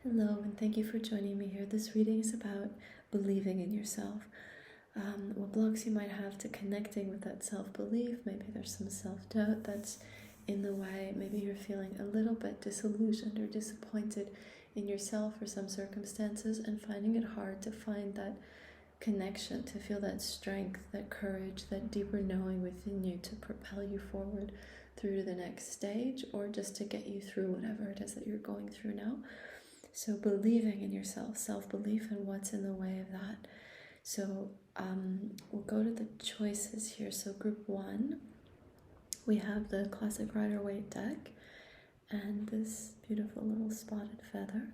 Hello, and thank you for joining me here. This reading is about believing in yourself. What blocks you might have to connecting with that self-belief. Maybe there's some self-doubt that's in the way. Maybe you're feeling a little bit disillusioned or disappointed in yourself or some circumstances and finding it hard to find that connection, to feel that strength, that courage, that deeper knowing within you to propel you forward through to the next stage or just to get you through whatever it is that you're going through now. So believing in yourself, self-belief, and what's in the way of that. So we'll go to the choices here. So group 1, we have the classic Rider-Waite deck and this beautiful little spotted feather.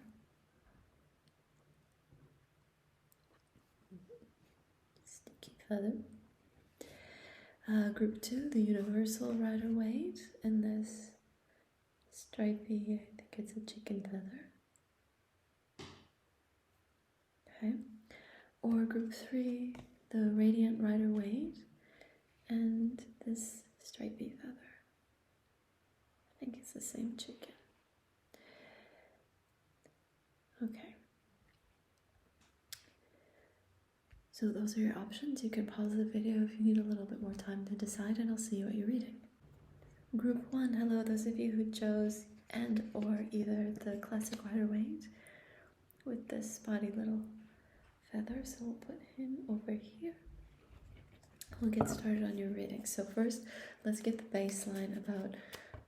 Sticky feather. Group 2, the Universal Rider-Waite and this stripy, I think it's a chicken feather. Okay. Or group 3, the Radiant Rider-Waite and this stripy feather. I think it's the same chicken. Okay. So those are your options. You can pause the video if you need a little bit more time to decide, and I'll see you at your reading. Group 1, hello, those of you who chose and or either the classic Rider-Waite with this spotty little feather. So we'll put him over here. We'll get started on your reading. So first, let's get the baseline about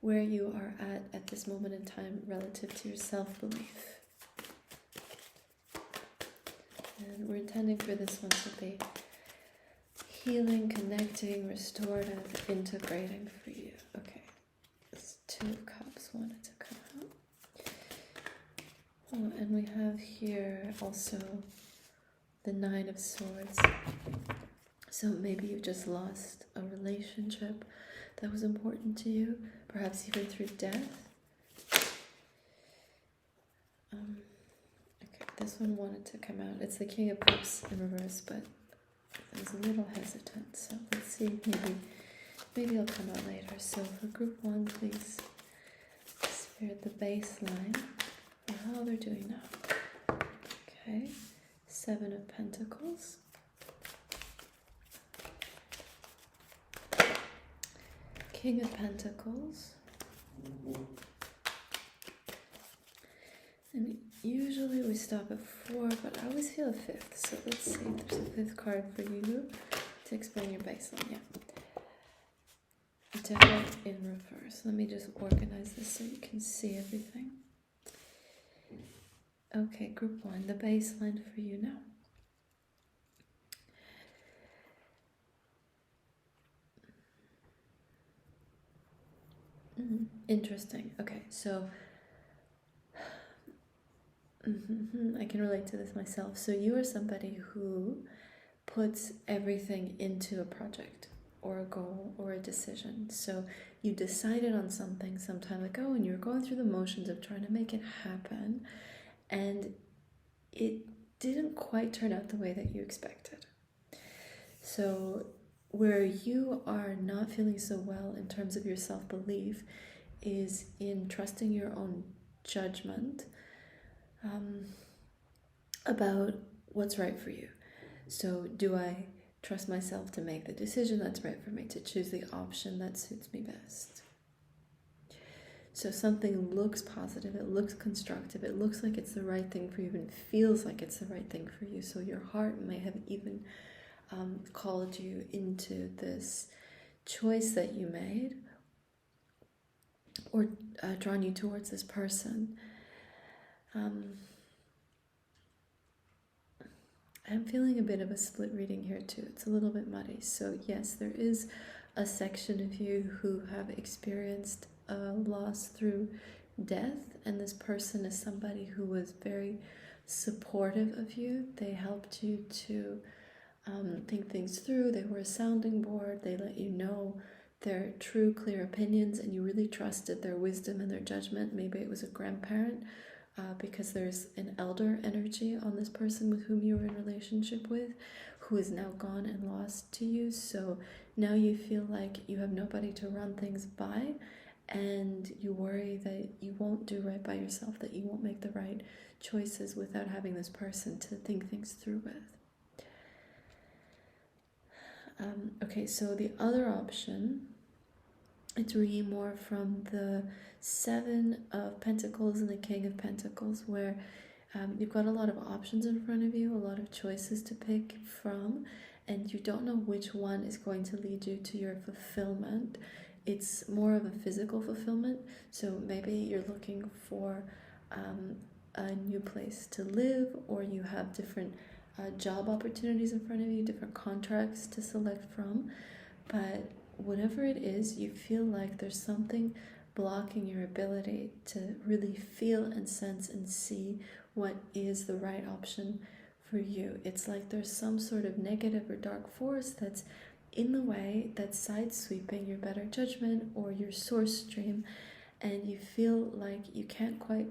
where you are at this moment in time relative to your self-belief. And we're intending for this one to be healing, connecting, restorative, integrating for you. Okay, this 2 of Cups wanted to come out. Oh, and we have here also the 9 of Swords. So maybe you just lost a relationship that was important to you, perhaps even through death. Okay, this one wanted to come out. It's the King of Cups in reverse, but I was a little hesitant. So let's see, maybe it'll come out later. So for group 1, please spirit the baseline for how they're doing now. Okay, 7 of Pentacles. King of Pentacles. And usually we stop at 4, but I always feel a 5th. So let's see if there's a 5th card for you to explain your baseline. Yeah. Devil in reverse. Let me just organize this so you can see everything. Okay, group 1, the baseline for you now. Interesting. Okay, so I can relate to this myself. So you are somebody who puts everything into a project or a goal or a decision. So you decided on something some time ago and you're going through the motions of trying to make it happen, and it didn't quite turn out the way that you expected. So where you are not feeling so well in terms of your self-belief is in trusting your own judgment about what's right for you. So do I trust myself to make the decision that's right for me, to choose the option that suits me best? So something looks positive, it looks constructive, it looks like it's the right thing for you, and feels like it's the right thing for you. So your heart may have even called you into this choice that you made, or drawn you towards this person. I'm feeling a bit of a split reading here too. It's a little bit muddy. So yes, there is a section of you who have experienced a loss through death, and this person is somebody who was very supportive of you. They helped you to think things through. They were a sounding board. They let you know their true, clear opinions, and you really trusted their wisdom and their judgment. Maybe it was a grandparent, because there's an elder energy on this person with whom you were in relationship with, who is now gone and lost to you. So now you feel like you have nobody to run things by, and you worry that you won't do right by yourself, that you won't make the right choices without having this person to think things through with. Okay, so the other option, it's really more from the Seven of Pentacles and the King of Pentacles, where you've got a lot of options in front of you, a lot of choices to pick from, and you don't know which one is going to lead you to your fulfillment. It's more of a physical fulfillment, so maybe you're looking for a new place to live, or you have different job opportunities in front of you, different contracts to select from, but whatever it is, you feel like there's something blocking your ability to really feel and sense and see what is the right option for you. It's like there's some sort of negative or dark force that's in the way, that's side-sweeping your better judgment or your source stream, and you feel like you can't quite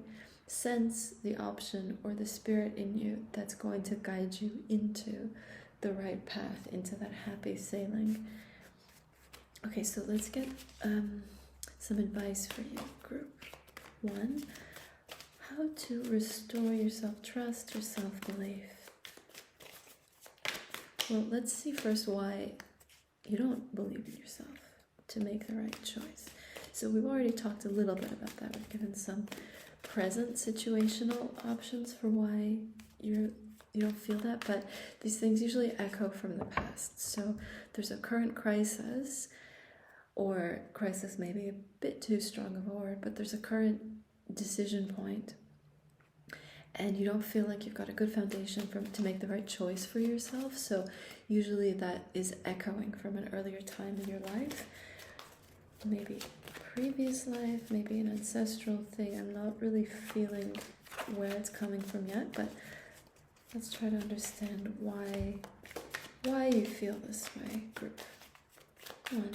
sense the option or the spirit in you that's going to guide you into the right path, into that happy sailing. Okay, so let's get some advice for you, group 1. How to restore your self-trust or self-belief. Well, let's see first why you don't believe in yourself to make the right choice. So we've already talked a little bit about that. We've given some present situational options for why you don't feel that, but these things usually echo from the past. So there's a current crisis, or crisis may be a bit too strong of a word, but there's a current decision point, and you don't feel like you've got a good foundation to make the right choice for yourself. So usually that is echoing from an earlier time in your life, maybe previous life, maybe an ancestral thing. I'm not really feeling where it's coming from yet, but let's try to understand why you feel this way, group. Come on.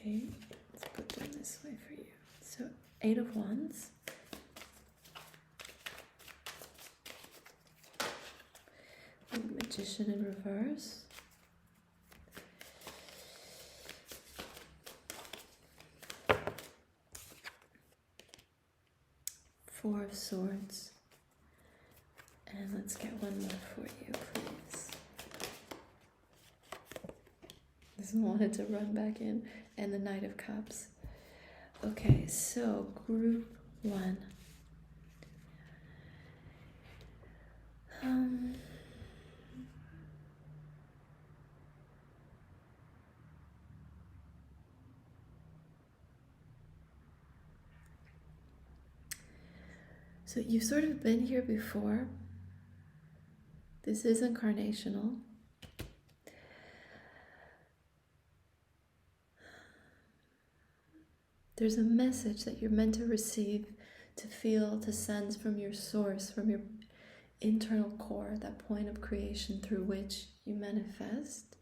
Okay, let's put them this way for you. So 8 of Wands. Magician in reverse. Four of Swords. And let's get one more for you, please. This one wanted to run back in. And the Knight of Cups. Okay, so group 1. So you've sort of been here before. This is incarnational. There's a message that you're meant to receive, to feel, to sense from your source, from your internal core, that point of creation through which you manifest.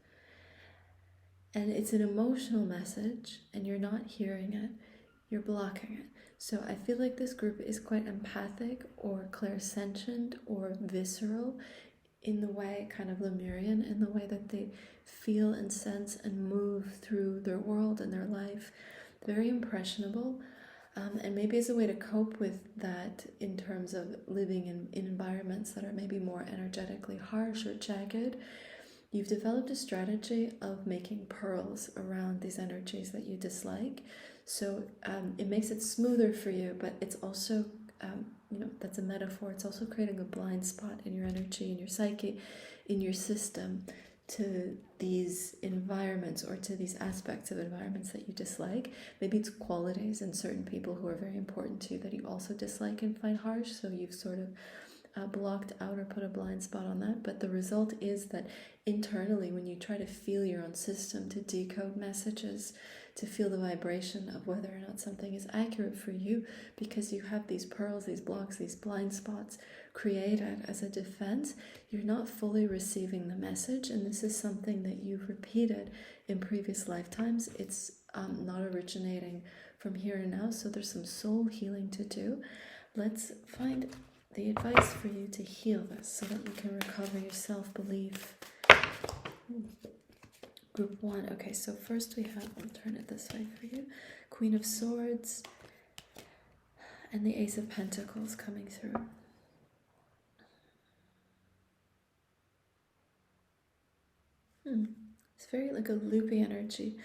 And it's an emotional message, and you're not hearing it, you're blocking it. So I feel like this group is quite empathic or clairsentient or visceral in the way, kind of Lemurian, in the way that they feel and sense and move through their world and their life. Very impressionable, and maybe as a way to cope with that in terms of living in environments that are maybe more energetically harsh or jagged, you've developed a strategy of making pearls around these energies that you dislike. So it makes it smoother for you, but it's also, that's a metaphor. It's also creating a blind spot in your energy, in your psyche, in your system, to these environments or to these aspects of environments that you dislike. Maybe it's qualities in certain people who are very important to you that you also dislike and find harsh, so you've sort of blocked out or put a blind spot on that. But the result is that internally, when you try to feel your own system, to decode messages, to feel the vibration of whether or not something is accurate for you, because you have these pearls, these blocks, these blind spots created as a defense, you're not fully receiving the message. And this is something that you've repeated in previous lifetimes. It's not originating from here and now, so there's some soul healing to do. Let's find the advice for you to heal this so that you can recover your self-belief. Group 1. Okay, so first we have, I'll turn it this way for you, Queen of Swords and the Ace of Pentacles coming through. It's very like a loopy energy,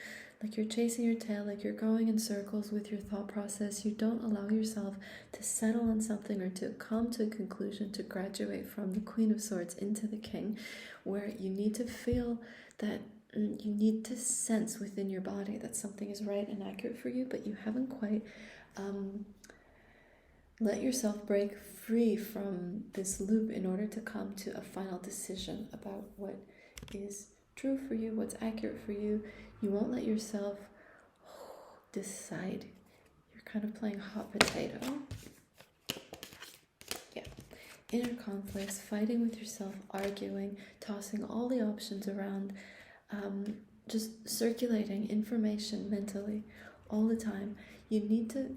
like you're chasing your tail, like you're going in circles with your thought process. You don't allow yourself to settle on something or to come to a conclusion, to graduate from the Queen of Swords into the King, where you need to feel that you need to sense within your body that something is right and accurate for you, but you haven't quite let yourself break free from this loop in order to come to a final decision about what is true for you, what's accurate for you. You won't let yourself decide. You're kind of playing hot potato. Yeah. Inner conflicts, fighting with yourself, arguing, tossing all the options around, just circulating information mentally all the time. You need to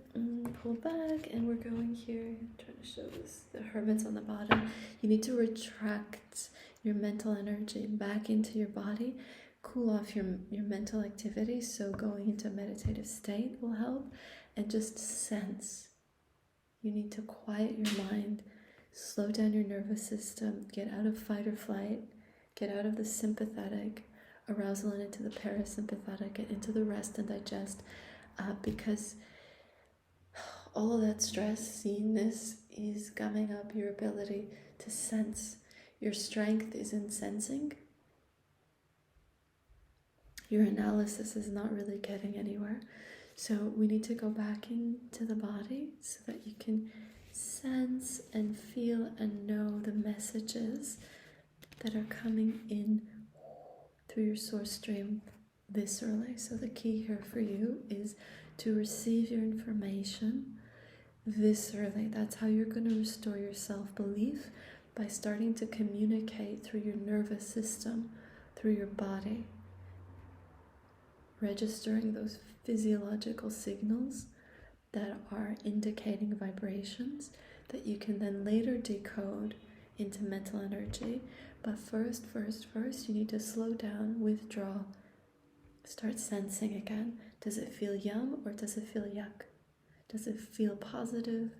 pull back, and we're going here. I'm trying to show this, the hermits on the bottom. You need to retract your mental energy back into your body, cool off your mental activity. So going into a meditative state will help, and just sense. You need to quiet your mind, slow down your nervous system, get out of fight or flight, get out of the sympathetic arousal and into the parasympathetic, get into the rest and digest, because all of that stress, seeing this, is gumming up your ability to sense. Your strength is in sensing. Your analysis is not really getting anywhere. So we need to go back into the body so that you can sense and feel and know the messages that are coming in through your source stream viscerally. So the key here for you is to receive your information viscerally. That's how you're going to restore your self-belief, by starting to communicate through your nervous system, through your body, registering those physiological signals that are indicating vibrations that you can then later decode into mental energy. But first, you need to slow down, withdraw, start sensing again. Does it feel yum or does it feel yuck? Does it feel positive,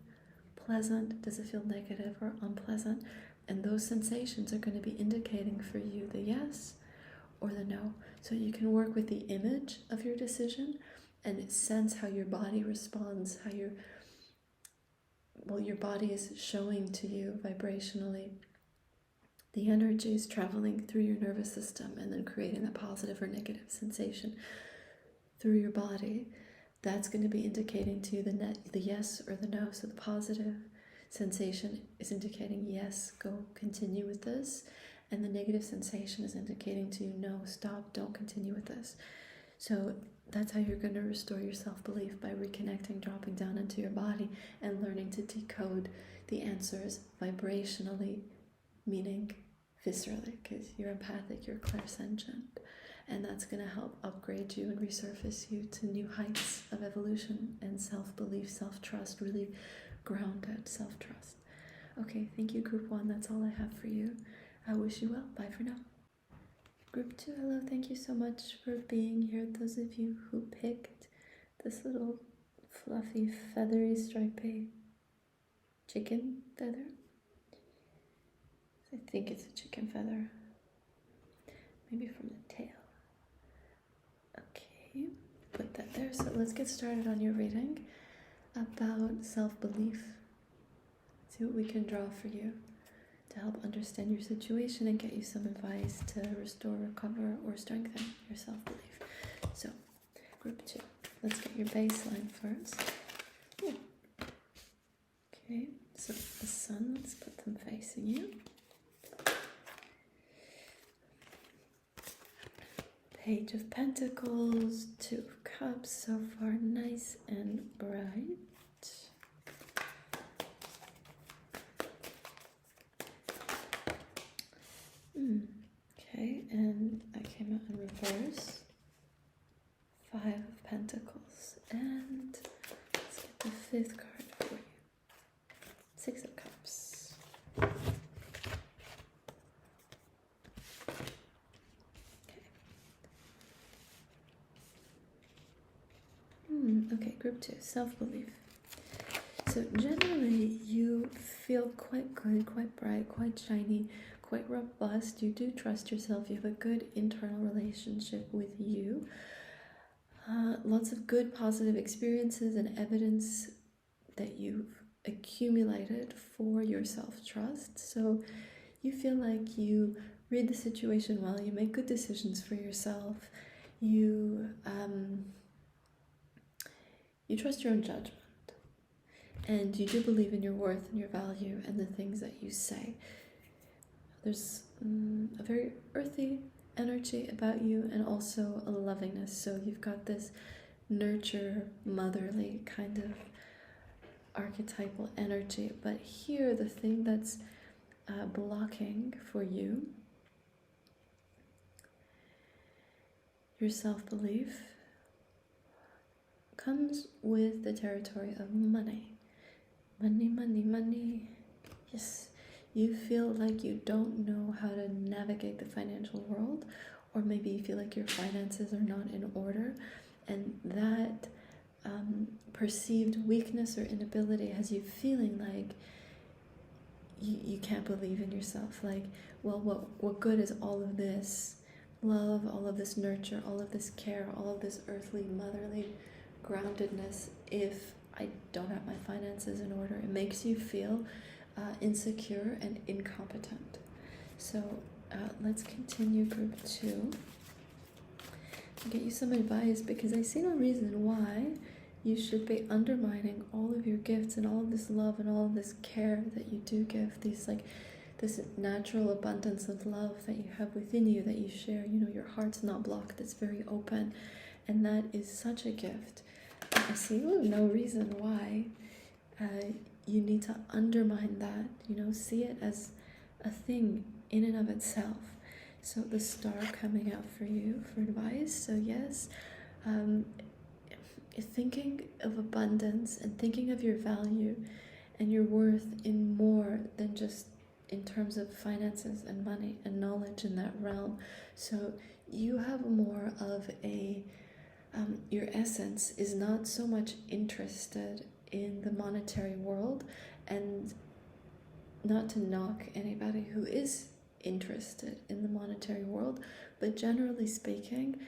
pleasant? Does it feel negative or unpleasant? And those sensations are going to be indicating for you the yes or the no. So you can work with the image of your decision and sense how your body responds, how your body is showing to you vibrationally. The energy is traveling through your nervous system and then creating a positive or negative sensation through your body. That's going to be indicating to you the yes or the no. So the positive sensation is indicating yes, go, continue with this. And the negative sensation is indicating to you no, stop, don't continue with this. So that's how you're going to restore your self-belief, by reconnecting, dropping down into your body and learning to decode the answers vibrationally, meaning viscerally, because you're empathic, you're clairsentient. And that's going to help upgrade you and resurface you to new heights of evolution and self-belief, self-trust, really grounded self-trust. Okay, thank you, Group 1. That's all I have for you. I wish you well. Bye for now. Group 2, hello. Thank you so much for being here. Those of you who picked this little fluffy, feathery, stripy chicken feather. I think it's a chicken feather. Maybe from the tail. Okay, put that there. So let's get started on your reading about self-belief. See what we can draw for you to help understand your situation and get you some advice to restore, recover, or strengthen your self-belief. So, Group 2. Let's get your baseline first. Ooh. Okay, so the sun, let's put them facing you. Page of Pentacles, Two of Cups, so far nice and bright. Okay, and I came out in reverse. Five of Pentacles, and let's get the fifth card for you. Six of Cups. Okay, group 2, self-belief. So generally you feel quite good, quite bright, quite shiny, quite robust. You do trust yourself. You have a good internal relationship with you. Lots of good positive experiences and evidence that you've accumulated for your self-trust. So you feel like you read the situation well, you make good decisions for yourself, you trust your own judgment, and you do believe in your worth and your value and the things that you say. There's a very earthy energy about you, and also a lovingness. So you've got this nurture, motherly kind of archetypal energy. But here, the thing that's blocking for you, your self-belief, comes with the territory of money. Money, money, money. Yes, you feel like you don't know how to navigate the financial world, or maybe you feel like your finances are not in order, and that perceived weakness or inability has you feeling like you can't believe in yourself. Like, well, what good is all of this love, all of this nurture, all of this care, all of this earthly, motherly groundedness if I don't have my finances in order? It makes you feel insecure and incompetent. So let's continue group 2 and get you some advice, because I see no reason why you should be undermining all of your gifts and all of this love and all of this care that you do give, this natural abundance of love that you have within you, that you share. You know, your heart's not blocked, it's very open, and that is such a gift. I see no reason why you need to undermine that. You know, see it as a thing in and of itself. So the star coming out for you for advice. So yes, thinking of abundance and thinking of your value and your worth in more than just in terms of finances and money and knowledge in that realm. So you have more of a your essence is not so much interested in the monetary world, and not to knock anybody who is interested in the monetary world, but generally speaking,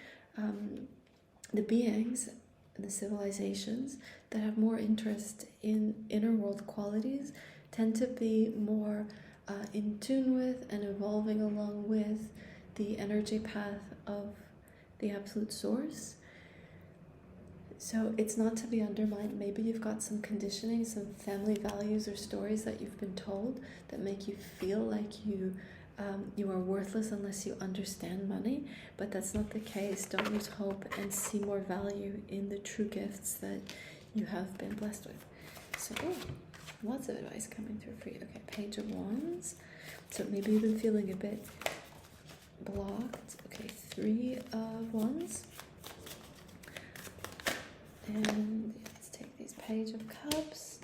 the beings, the civilizations that have more interest in inner world qualities tend to be more in tune with and evolving along with the energy path of the absolute source. So it's not to be undermined. Maybe you've got some conditioning, some family values or stories that you've been told that make you feel like you are worthless unless you understand money, but that's not the case. Don't lose hope and see more value in the true gifts that you have been blessed with. So lots of advice coming through for you. Okay, Page of Wands. So maybe you've been feeling a bit blocked. Okay, 3 of Wands. And let's take these Page of Cups.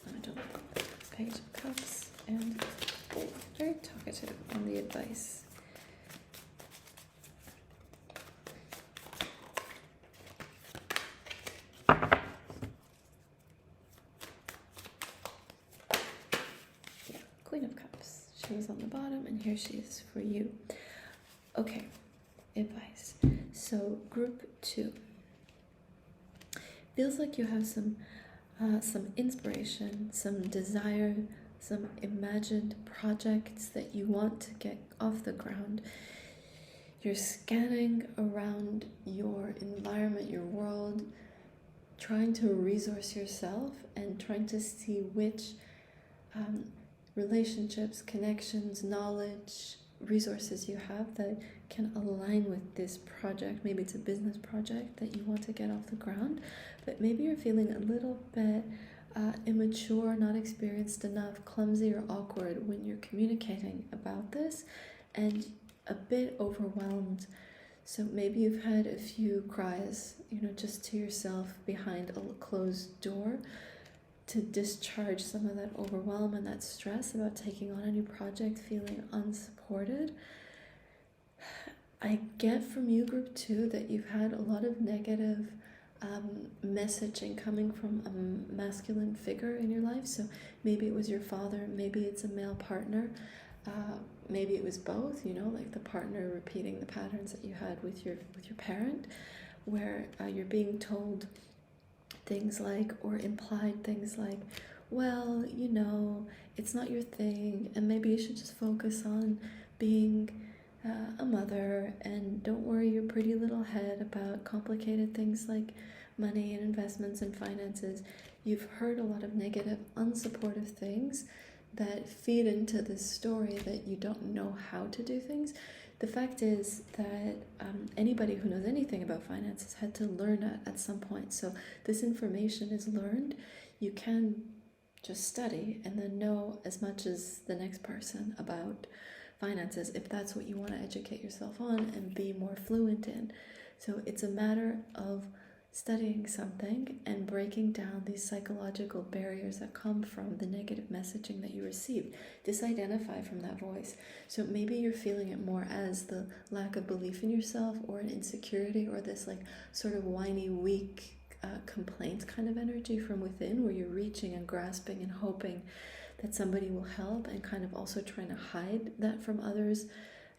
No, I don't want that. Page of Cups. And very talkative on the advice. Yeah, Queen of Cups. She was on the bottom, and here she is for you. Okay, advice. So group 2. Feels like you have some inspiration, some desire, some imagined projects that you want to get off the ground. You're scanning around your environment, your world, trying to resource yourself and trying to see which relationships, connections, knowledge, resources you have that can align with this project. Maybe it's a business project that you want to get off the ground, but maybe you're feeling a little bit immature, not experienced enough, clumsy or awkward when you're communicating about this, and a bit overwhelmed. So maybe you've had a few cries, just to yourself behind a closed door to discharge some of that overwhelm and that stress about taking on a new project, feeling unsupported. I get from you, group 2, that you've had a lot of negative messaging coming from a masculine figure in your life. So maybe it was your father, maybe it's a male partner, maybe it was both, like the partner repeating the patterns that you had with your parent, where you're being told things like, or implied things like, well, it's not your thing, and maybe you should just focus on being a mother, and don't worry your pretty little head about complicated things like money and investments and finances. You've heard a lot of negative, unsupportive things that feed into this story that you don't know how to do things. The fact is that anybody who knows anything about finances had to learn it at some point. So this information is learned. You can just study and then know as much as the next person about finances, if that's what you want to educate yourself on and be more fluent in. So it's a matter of studying something and breaking down these psychological barriers that come from the negative messaging that you received. Disidentify from that voice. So maybe you're feeling it more as the lack of belief in yourself, or an insecurity, or this like sort of whiny, weak complaint kind of energy from within, where you're reaching and grasping and hoping that somebody will help, and kind of also trying to hide that from others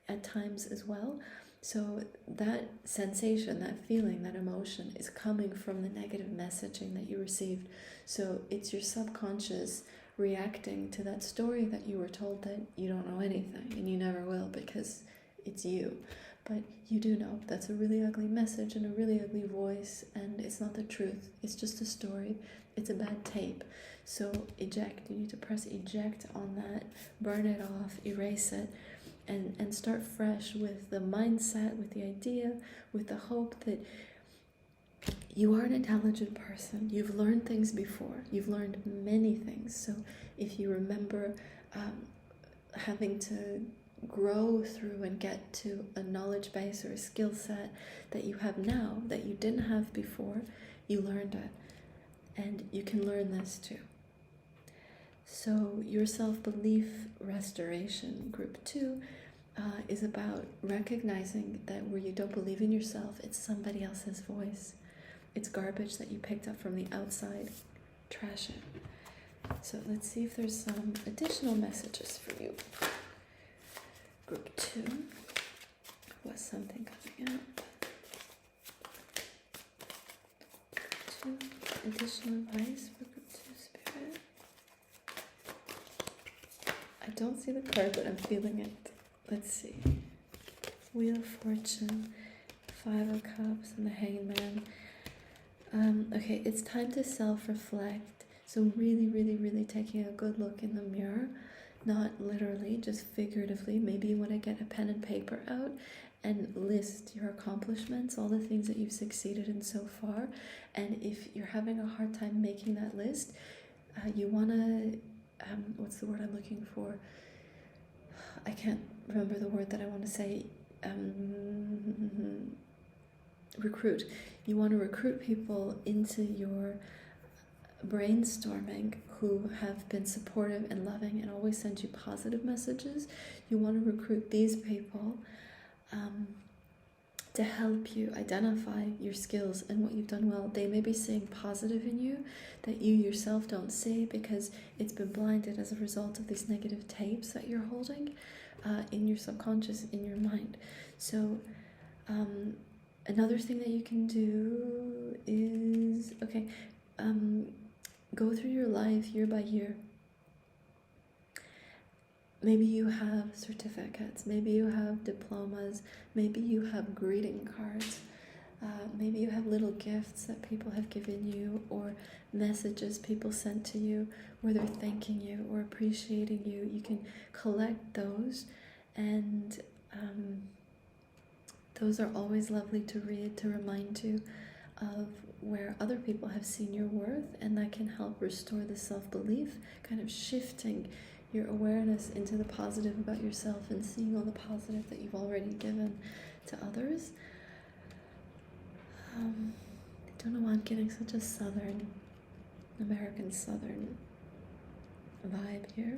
at times as well. So that sensation, that feeling, that emotion is coming from the negative messaging that you received. So it's your subconscious reacting to that story that you were told that you don't know anything, and you never will, because it's you. But you do know. That's a really ugly message and a really ugly voice, and it's not the truth. It's just a story. It's a bad tape. So eject. You need to press eject on that, burn it off, erase it, and start fresh with the mindset, with the idea, with the hope that you are an intelligent person. You've learned things before. You've learned many things. So if you remember having to grow through and get to a knowledge base or a skill set that you have now that you didn't have before, you learned it. And you can learn this too. So your self-belief restoration, group 2, is about recognizing that where you don't believe in yourself, it's somebody else's voice. It's garbage that you picked up from the outside. Trash it. So let's see if there's some additional messages for you. Group 2. Was something coming up? 2. Additional advice for group 2, Spirit. I don't see the card, but I'm feeling it. Let's see. Wheel of Fortune, 5 of Cups, and the Hangman. Okay, it's time to self-reflect. So really, really, really taking a good look in the mirror. Not literally, just figuratively. Maybe you want to get a pen and paper out and list your accomplishments, all the things that you've succeeded in so far. And if you're having a hard time making that list, you want to, what's the word I'm looking for? I can't remember the word that I want to say. Recruit. You want to recruit people into your brainstorming who have been supportive and loving and always send you positive messages. You want to recruit these people to help you identify your skills and what you've done well. They may be seeing positive in you that you yourself don't see, because it's been blinded as a result of these negative tapes that you're holding in your subconscious, in your mind. So another thing that you can do is, go through your life year by year. Maybe you have certificates, maybe you have diplomas, maybe you have greeting cards, maybe you have little gifts that people have given you, or messages people sent to you where they're thanking you or appreciating you. You can collect those, and those are always lovely to read, to remind you of where other people have seen your worth, and that can help restore the self-belief, kind of shifting your awareness into the positive about yourself and seeing all the positive that you've already given to others. I don't know why I'm getting such a Southern, American Southern vibe here.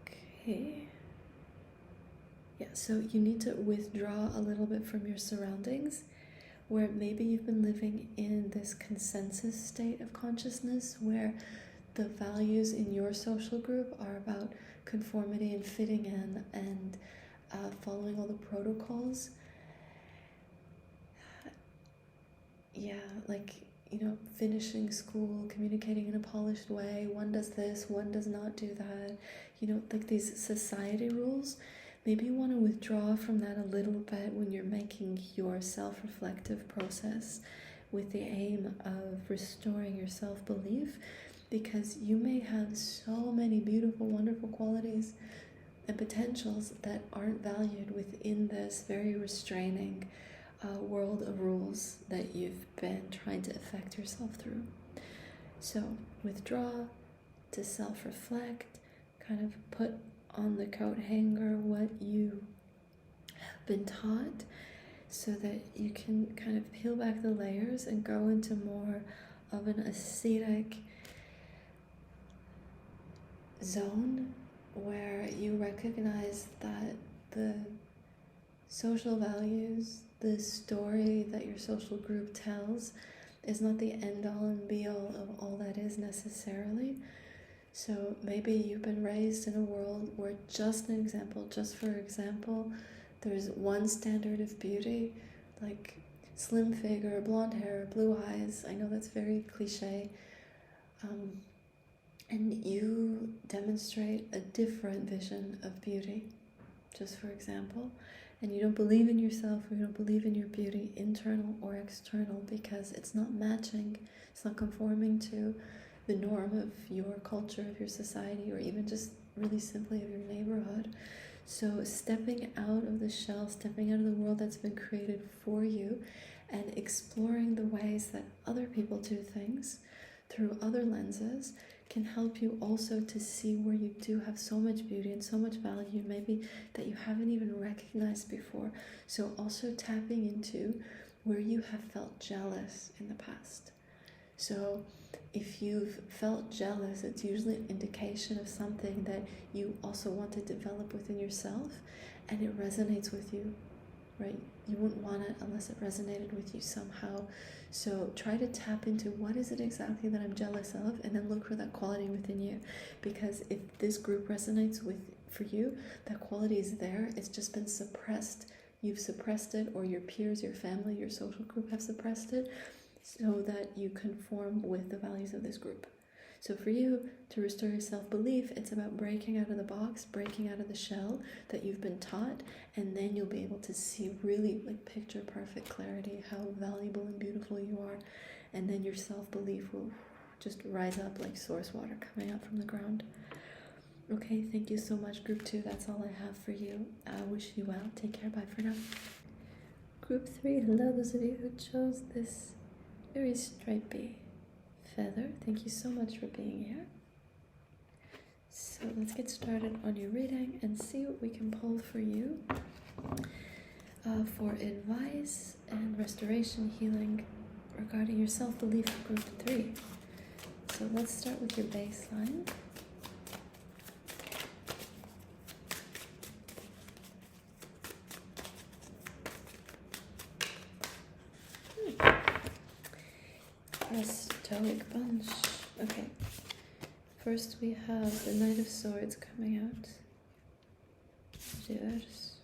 Okay. Yeah, so you need to withdraw a little bit from your surroundings where maybe you've been living in this consensus state of consciousness where the values in your social group are about conformity and fitting in and following all the protocols. Yeah, like, finishing school, communicating in a polished way, one does this, one does not do that, like these society rules. Maybe you want to withdraw from that a little bit when you're making your self-reflective process with the aim of restoring your self-belief, because you may have so many beautiful, wonderful qualities and potentials that aren't valued within this very restraining world of rules that you've been trying to affect yourself through. So withdraw to self-reflect, kind of put on the coat hanger what you have been taught so that you can kind of peel back the layers and go into more of an ascetic zone where you recognize that the social values, the story that your social group tells, is not the end-all and be-all of all that is necessarily. So maybe you've been raised in a world where, just for example, there's one standard of beauty, like slim figure, blonde hair, blue eyes. I know that's very cliche. And you demonstrate a different vision of beauty, just for example. And you don't believe in yourself, or you don't believe in your beauty, internal or external, because it's not matching, it's not conforming to the norm of your culture, of your society, or even just really simply of your neighborhood. So stepping out of the shell, stepping out of the world that's been created for you, and exploring the ways that other people do things through other lenses can help you also to see where you do have so much beauty and so much value, maybe that you haven't even recognized before. So also tapping into where you have felt jealous in the past. So if you've felt jealous, it's usually an indication of something that you also want to develop within yourself, and it resonates with you, right? You wouldn't want it unless it resonated with you somehow. So try to tap into what is it exactly that I'm jealous of, and then look for that quality within you. Because if this group resonates for you, that quality is there. It's just been suppressed. You've suppressed it, or your peers, your family, your social group have suppressed it, so that you conform with the values of this group. So for you to restore your self-belief, it's about breaking out of the box, breaking out of the shell that you've been taught, and then you'll be able to see really, like, picture perfect clarity how valuable and beautiful you are, and then your self-belief will just rise up like source water coming up from the ground. Okay, thank you so much, Group 2. That's all I have for you. I wish you well. Take care. Bye for now. Group 3, hello, those of you who chose this very stripy feather. Thank you so much for being here. So let's get started on your reading and see what we can pull for you for advice and restoration healing regarding your self-belief for Group 3. So let's start with your baseline. A stoic bunch. Okay. First we have the Knight of Swords coming out. Reverse.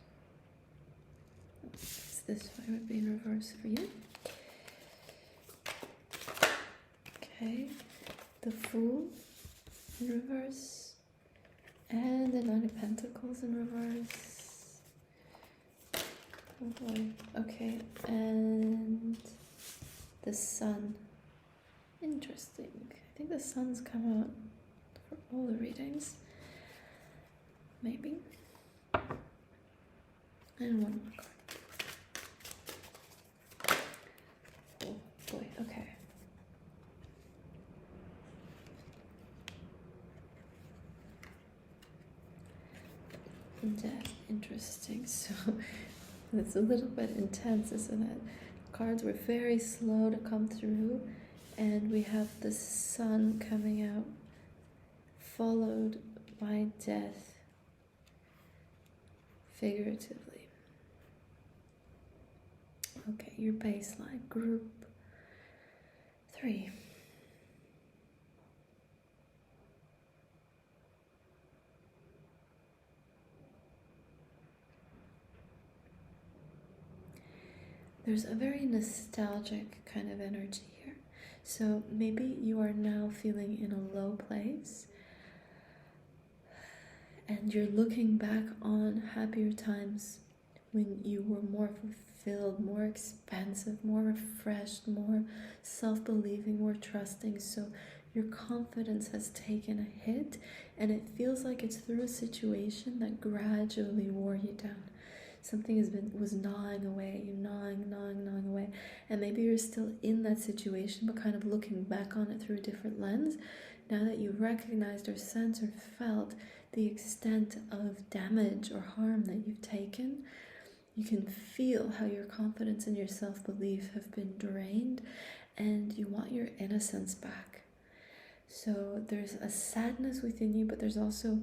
This way would be in reverse for you. Okay. The Fool in reverse. And the Nine of Pentacles in reverse. Oh boy. Okay. And the Sun. Interesting. I think the Sun's come out for all the readings. Maybe. And one more card. Oh boy, okay. Death. Interesting. So it's a little bit intense, isn't it? Cards were very slow to come through. And we have the Sun coming out, followed by death, figuratively. Okay, your baseline, group 3. There's a very nostalgic kind of energy here. So maybe you are now feeling in a low place and you're looking back on happier times when you were more fulfilled, more expansive, more refreshed, more self-believing, more trusting. So your confidence has taken a hit and it feels like it's through a situation that gradually wore you down. Something was gnawing away, you're gnawing away, and maybe you're still in that situation but kind of looking back on it through a different lens. Now that you've recognized or sensed or felt the extent of damage or harm that you've taken, you can feel how your confidence and your self-belief have been drained and you want your innocence back. So there's a sadness within you, but there's also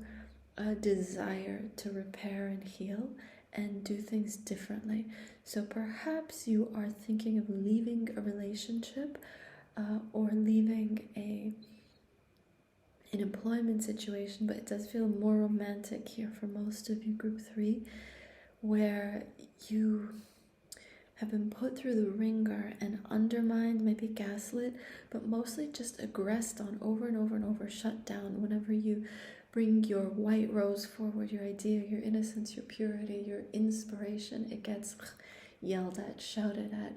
a desire to repair and heal and do things differently. So perhaps you are thinking of leaving a relationship or leaving an employment situation, but it does feel more romantic here for most of you, group 3, where you have been put through the ringer and undermined, maybe gaslit, but mostly just aggressed on over and over and over, shut down whenever you bring your white rose forward, your idea, your innocence, your purity, your inspiration. It gets yelled at, shouted at,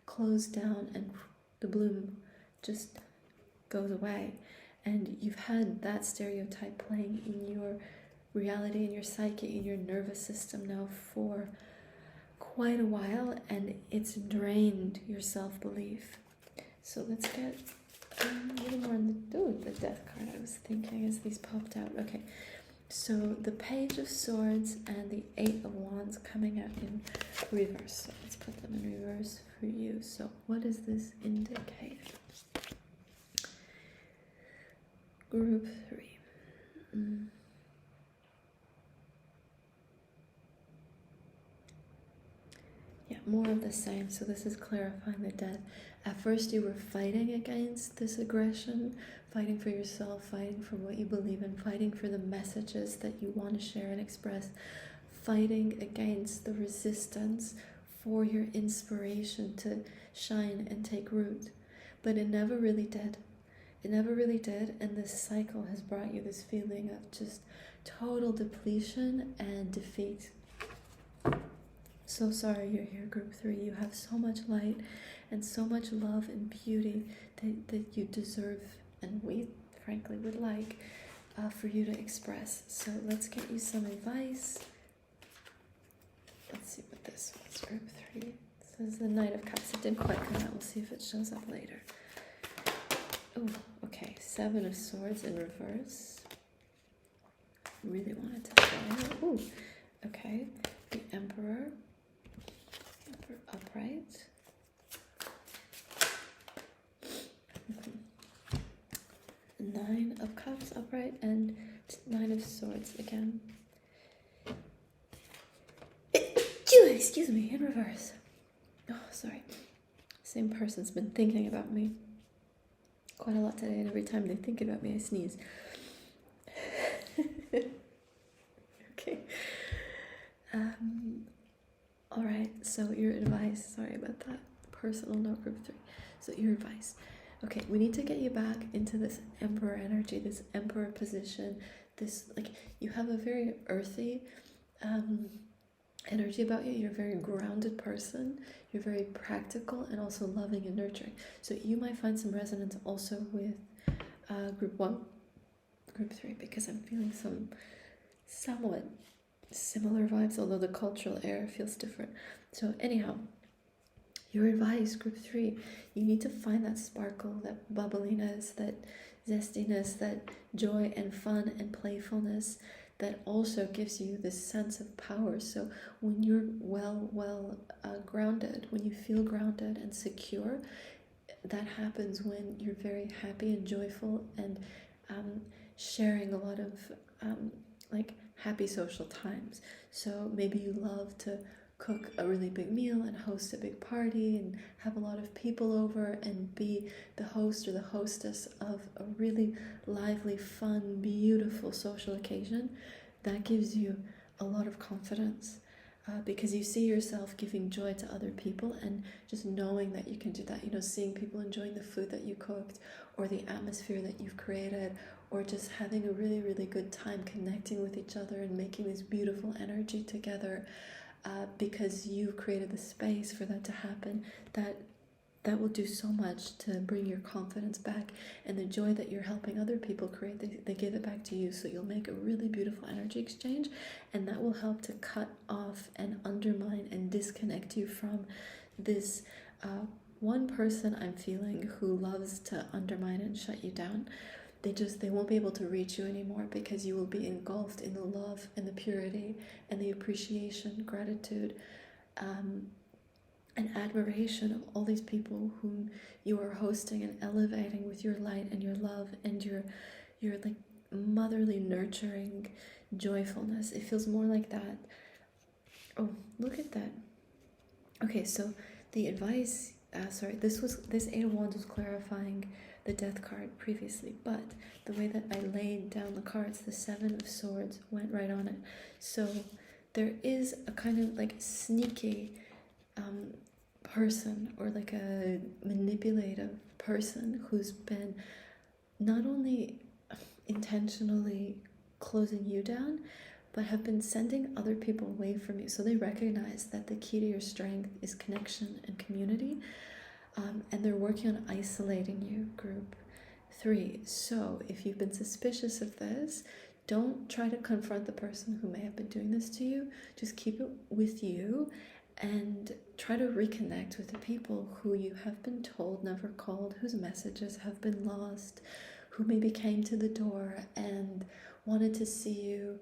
closed down, and the bloom just goes away. And you've had that stereotype playing in your reality, in your psyche, in your nervous system now for quite a while, and it's drained your self-belief. So let's get a little more on the death card. I was thinking as these popped out. Okay, so the Page of Swords and the 8 of Wands coming out in reverse. So let's put them in reverse for you. So what does this indicate? Group 3. Yeah, more of the same. So this is clarifying the death. At first you were fighting against this aggression, fighting for yourself, fighting for what you believe in, fighting for the messages that you want to share and express, fighting against the resistance for your inspiration to shine and take root. But it never really did. It never really did, and this cycle has brought you this feeling of just total depletion and defeat. So sorry you're here, group 3. You have so much light and so much love and beauty that you deserve, and we frankly would like for you to express. So let's get you some advice. Let's see what this was, group 3. This is the Knight of Cups. It didn't quite come out. We'll see if it shows up later. Oh, okay. 7 of Swords in reverse. Really wanted to show it. Oh, okay. The Emperor. Emperor upright. Mm-hmm. 9 of Cups upright and 9 of Swords again. Excuse me, in reverse. Oh, sorry. Same person's been thinking about me quite a lot today, and every time they think about me, I sneeze. Okay. All right, so your advice, sorry about that, personal note, group 3. So your advice. Okay, we need to get you back into this Emperor energy, this Emperor position, this, like, you have a very earthy energy about you. You're a very grounded person. You're very practical and also loving and nurturing. So you might find some resonance also with group 1, group 3, because I'm feeling some somewhat similar vibes, although the cultural air feels different. So anyhow, your advice, group 3, you need to find that sparkle, that bubbliness, that zestiness, that joy and fun and playfulness that also gives you this sense of power. So when you're well grounded, when you feel grounded and secure, that happens when you're very happy and joyful and sharing a lot of like happy social times. So maybe you love to cook a really big meal and host a big party and have a lot of people over and be the host or the hostess of a really lively, fun, beautiful social occasion, that gives you a lot of confidence. Because you see yourself giving joy to other people, and just knowing that you can do that, seeing people enjoying the food that you cooked or the atmosphere that you've created, or just having a really, really good time connecting with each other and making this beautiful energy together, because you've created the space for that to happen, that will do so much to bring your confidence back, and the joy that you're helping other people create, they give it back to you. So you'll make a really beautiful energy exchange, and that will help to cut off and undermine and disconnect you from this one person I'm feeling who loves to undermine and shut you down. They won't be able to reach you anymore, because you will be engulfed in the love and the purity and the appreciation, gratitude, and admiration of all these people whom you are hosting and elevating with your light and your love and your like motherly, nurturing joyfulness. It feels more like that. Oh, look at that. Okay, so the advice, this Eight of Wands was clarifying the Death card previously, but the way that I laid down the cards, the Seven of Swords went right on it. So there is a kind of like sneaky person, or like a manipulative person, who's been not only intentionally closing you down, but have been sending other people away from you. So they recognize that the key to your strength is connection and community, and they're working on isolating you, group 3. So if you've been suspicious of this, don't try to confront the person who may have been doing this to you. Just keep it with you and try to reconnect with the people who you have been told never called, whose messages have been lost, who maybe came to the door and wanted to see you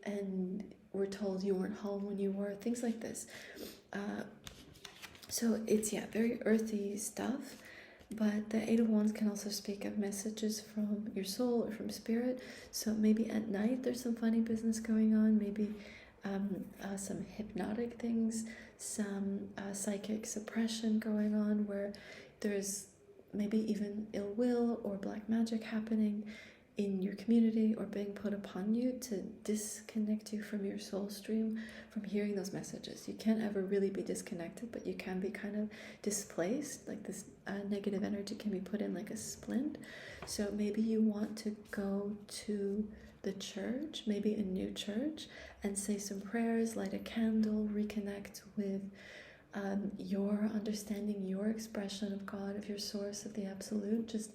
and were told you weren't home when you were, things like this. So it's, very earthy stuff, but the Eight of Wands can also speak of messages from your soul or from spirit. So maybe at night there's some funny business going on, maybe some hypnotic things, some psychic suppression going on, where there's maybe even ill will or black magic happening in your community, or being put upon you to disconnect you from your soul stream, from hearing those messages. You can't ever really be disconnected, but you can be kind of displaced, like this negative energy can be put in like a splint. So maybe you want to go to the church, maybe a new church, and say some prayers, light a candle, reconnect with your understanding, your expression of God, of your source, of the absolute, just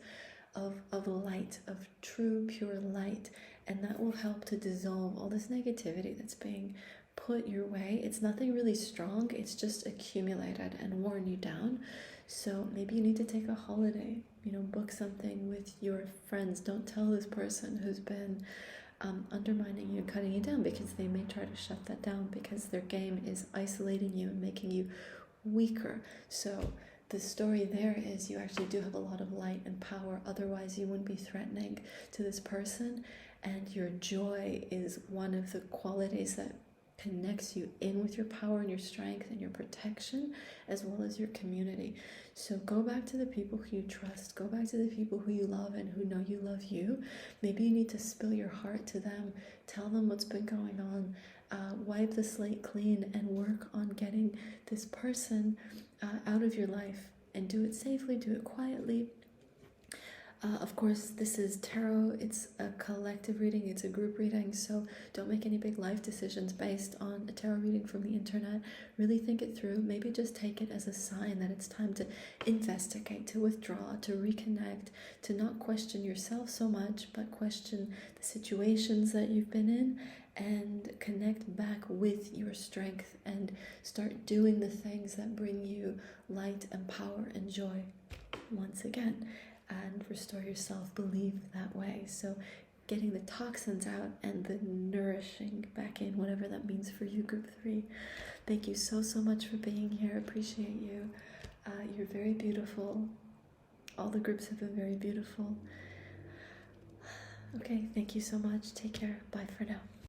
of light, of true, pure light. And that will help to dissolve all this negativity that's being put your way. It's nothing really strong, it's just accumulated and worn you down. So maybe you need to take a holiday, book something with your friends. Don't tell this person who's been undermining you and cutting you down, because they may try to shut that down, because their game is isolating you and making you weaker. So the story there is you actually do have a lot of light and power, otherwise you wouldn't be threatening to this person, and your joy is one of the qualities that connects you in with your power and your strength and your protection, as well as your community. So go back to the people who you trust, go back to the people who you love and who know you love you. Maybe you need to spill your heart to them, tell them what's been going on, wipe the slate clean, and work on getting this person out of your life, and do it safely, do it quietly. Of course, this is tarot, it's a collective reading, it's a group reading, so don't make any big life decisions based on a tarot reading from the internet. Really think it through. Maybe just take it as a sign that it's time to investigate, to withdraw, to reconnect, to not question yourself so much, but question the situations that you've been in, and connect back with your strength and start doing the things that bring you light and power and joy once again, and restore your self-belief that way. So getting the toxins out and the nourishing back in, whatever that means for you, group 3. Thank you so much for being here. Appreciate you. You're very beautiful. All the groups have been very beautiful. Okay, thank you so much. Take care. Bye for now.